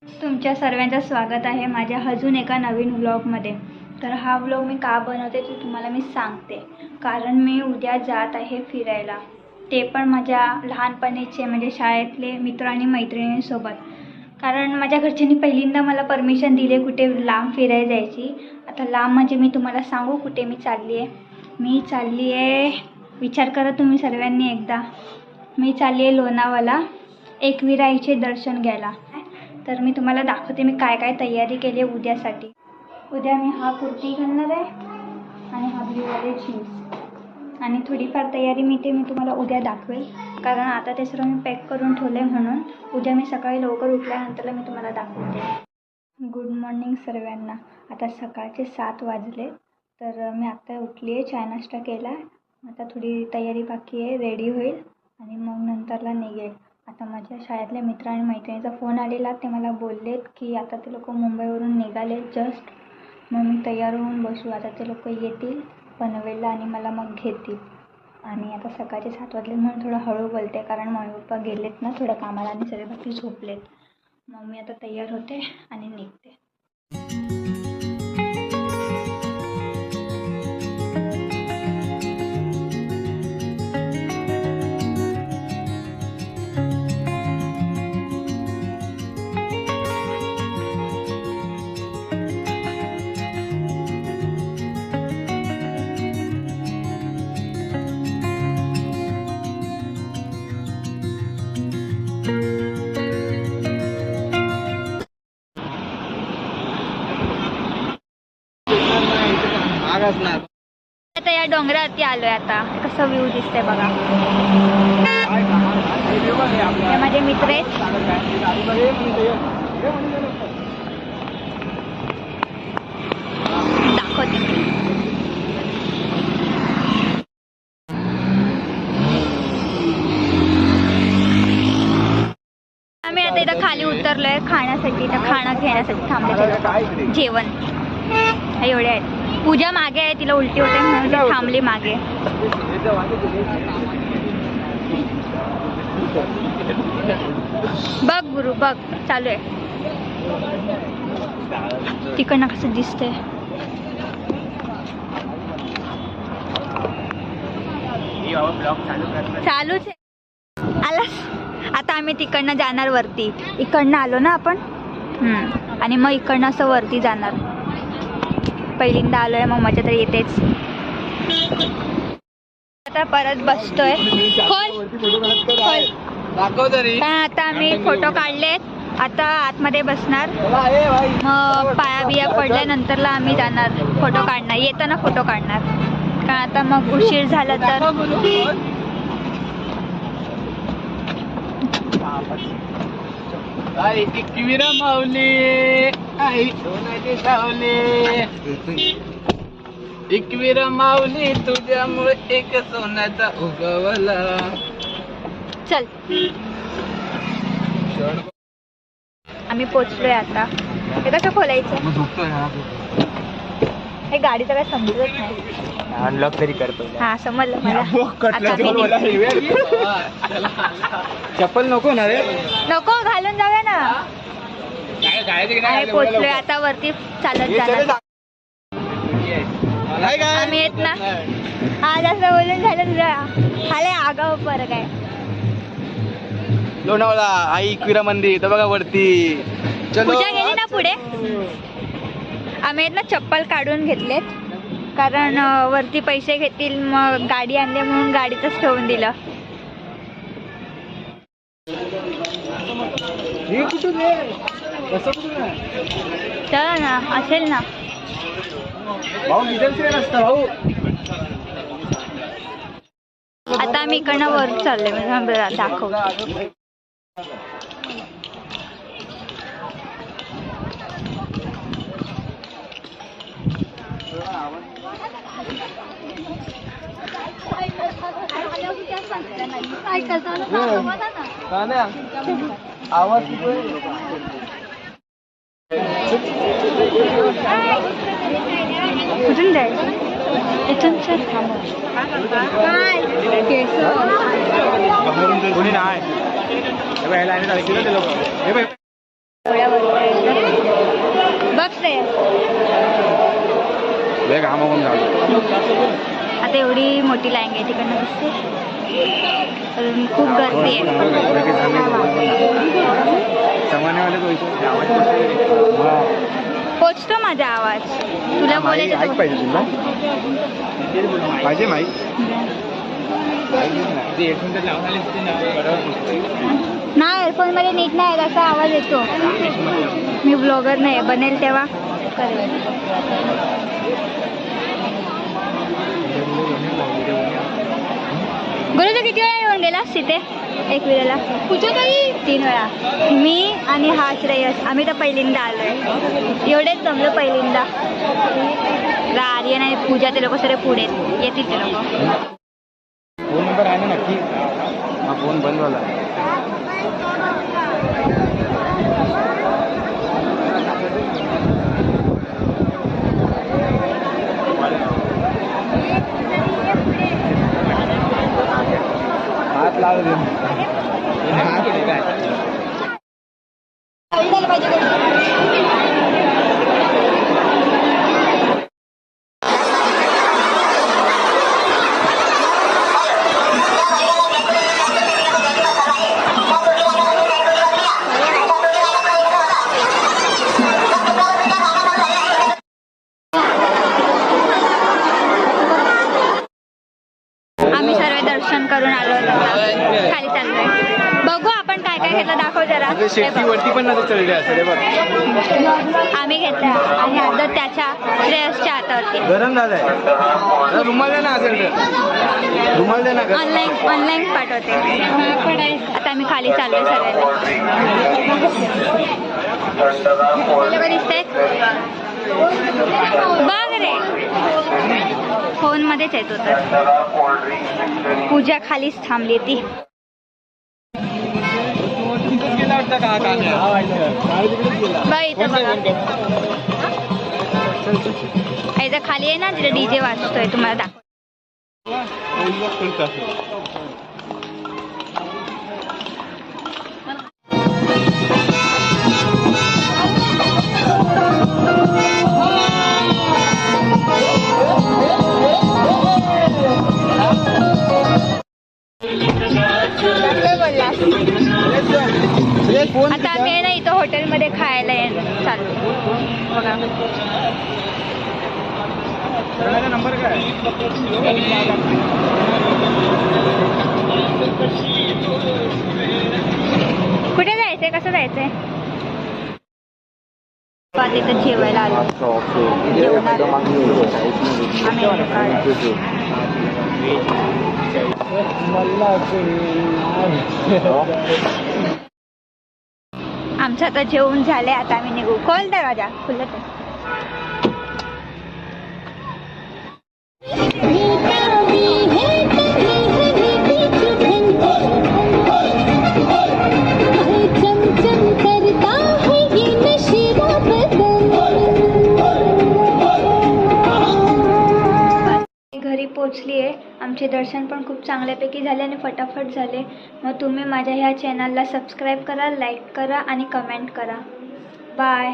तुमच्या सर्वांचं स्वागत आहे माझ्या अजून एका नवीन व्लॉगमध्ये। तर हा व्लॉग मी का बनवते ते तुम्हाला मी सांगते। कारण मी उद्या जात आहे फिरायला, ते पण माझ्या लहानपणीचे म्हणजे शाळेतले मित्र आणि मैत्रिणींसोबत। कारण माझ्या घरच्यांनी पहिल्यांदा मला परमिशन दिली कुठे लांब फिरायला जायची। आता लांब म्हणजे मी तुम्हाला सांगू कुठे मी चालली आहे। मी चालली आहे, विचार करा तुम्ही सर्वांनी एकदा, मी चालली आहे लोणावळा एकविराईचे दर्शन घ्यायला। तर मी तुम्हाला दाखवते मी काय काय तयारी केली आहे उद्यासाठी। उद्या मी हा कुर्ती घालणार आहे आणि हा ब्ल्यूवाले जीन्स, आणि थोडीफार तयारी मी तुम्हाला उद्या दाखवेल। कारण आता ते सर्व मी पॅक करून ठेवले, म्हणून उद्या मी सकाळी लवकर उठल्यानंतर मी तुम्हाला दाखवते। गुड मॉर्निंग सर्वांना। आता सकाळचे 7 वाजले, तर मी आत्ता उठली आहे, चहा नाश्ता केला। आता थोडी तयारी बाकी आहे, रेडी होईल आणि मग नंतरला निघेल। आता माझ्या शाळेतल्या मित्र आणि मैत्रिणीचा फोन आलेला, ते मला बोललेत की आता ते लोक मुंबईवरून निघाले जस्ट। मग मी तयार होऊन बसू, आता ते लोक येतील पनवेलला आणि मला मग घेतील। आणि आता सकाळचे 7 वाजले म्हणून थोडं हळू बोलते, कारण मम्मी पप्पा गेलेत ना थोडं कामाला आणि सगळे बाकी झोपलेत। मग मी आता तयार होते आणि निघते। आता या डोंगरावरती आलोय, आता कसं व्ह्यू दिसतंय बघा। हे माझे मित्र आहेत, दाखवते। आम्ही आता इथं खाली उतरलोय खाण्यासाठी, तर खाणं घेण्यासाठी थांबले जेवण। एवढे आहेत, पूजा मागे आहे, तिला उलटी होते म्हणून ती थांबली मागे। बघ गुरु बघ, चालू आहे तिकडनं कसं दिसतंय। चालूच आहे, आलास। आता आम्ही तिकडनं जाणार वरती, इकडनं आलो ना आपण, आणि मग इकडनं असं वरती जाणार। पहिल्यांदा आलोय, मग मजा तर येतेच। आता परत बसतोय, आता आम्ही फोटो काढलेत, आता आतमध्ये बसणार। मग पाया बिया पडल्यानंतरला आम्ही जाणार फोटो काढणार, येताना फोटो काढणार, कारण आता मग उशीर झाला तर। एकविरा माऊली आई सोनाची सावली, एकविरा माऊली तुझ्यामुळे एक सोन्याचा उगवला। चल आम्ही पोचलोय आता। हे कसं खोलायचं, हे गाडीचं काय समजत नाही। अनलॉक तरी करतो, हा समजलं मला। चप्पल नको ना रे, नको घालून जाऊया ना। आम्ही पोचलोय आता, वरती चालत जाणार आम्ही येत ना। हा जास्त बोलून झालं तुझा, खाले आगाव फरक आहे। लोणावळा आई एकविरा मंदिर तर बघा वरती। पूजा गेली ना पुढे, आम्ही ना चप्पल काढून घेतलेत, कारण वरती पैसे घेतील, मग गाडी आणली म्हणून गाडीतच ठेवून दिलं। चला ना, असेल ना आता आम्ही इकडनं वर चालले, म्हणजे दाखवते। आवाज कुठून जायचं, इथून सर कोणी नाही एवढ्या वरपर्यंत बघ रे. लय घामावून झालं. आता एवढी मोठी लाईन आहे तिकडनं दिसते. खूप गर्दी आहे. पोचतो माझा आवाज. तुला बोलायचं पाहिजे तुला पाहिजे माहीत नाही. एअरफोन मध्ये नीट नाही असा आवाज येतो. मी ब्लॉगर नाही बनेल तेव्हा करेल. गुरु तू किती वेळा येऊन गेलास तिथे एकविराला? कुठे 3 वेळा. मी आणि हा श्रेयस आम्ही तर पहिल्यांदा आलोय. एवढेच जमलो पहिल्यांदा. आर्यन आणि पूजा ते लोक सगळे पुढे येतील. ते लोक फोन नंबर आहे ना नक्की. हा फोन बंद झाला. हात लावले. आम्ही सर्व दर्शन करून आलो होतो. खाली चाललोय. बघू आपण काय काय घेतलं दाखव जरा. शेतीवरती पण नव्हतं चढले असेल बघ. आम्ही घेतला आणि आता त्याच्या श्रेयसच्या हातावरती. गरम झालंय. रुमाल दे ना असेल तर रुमाल दे ना. ऑनलाईन पाठवते. आता आम्ही खाली चाललोय सगळ्यांना. दिसतंय बघ रे. फोन मध्येच येत होत. पूजा खालीच थांबली ती. बघ इथं बघा. इथं खाली आहे ना तिथे डीजे वाजतोय. तुम्हाला दाखव. आता आम्ही ना इथं हॉटेलमध्ये खायला चाललो. बघा नंबर काय कुठे जायचंय? कसं जायचंय? तिथं जेवायला आलो. आमचं आता जेवण झालंय. आता आम्ही निघू. खोल दरवाजा. खुलत आहे. घरी पोचली आहे. आमचे दर्शन पण खूप चांगल्यापैकी झाले आणि फटाफट झाले. मग तुम्ही माझ्या ह्या चॅनलला सबस्क्राईब करा, लाईक करा आणि कमेंट करा. बाय.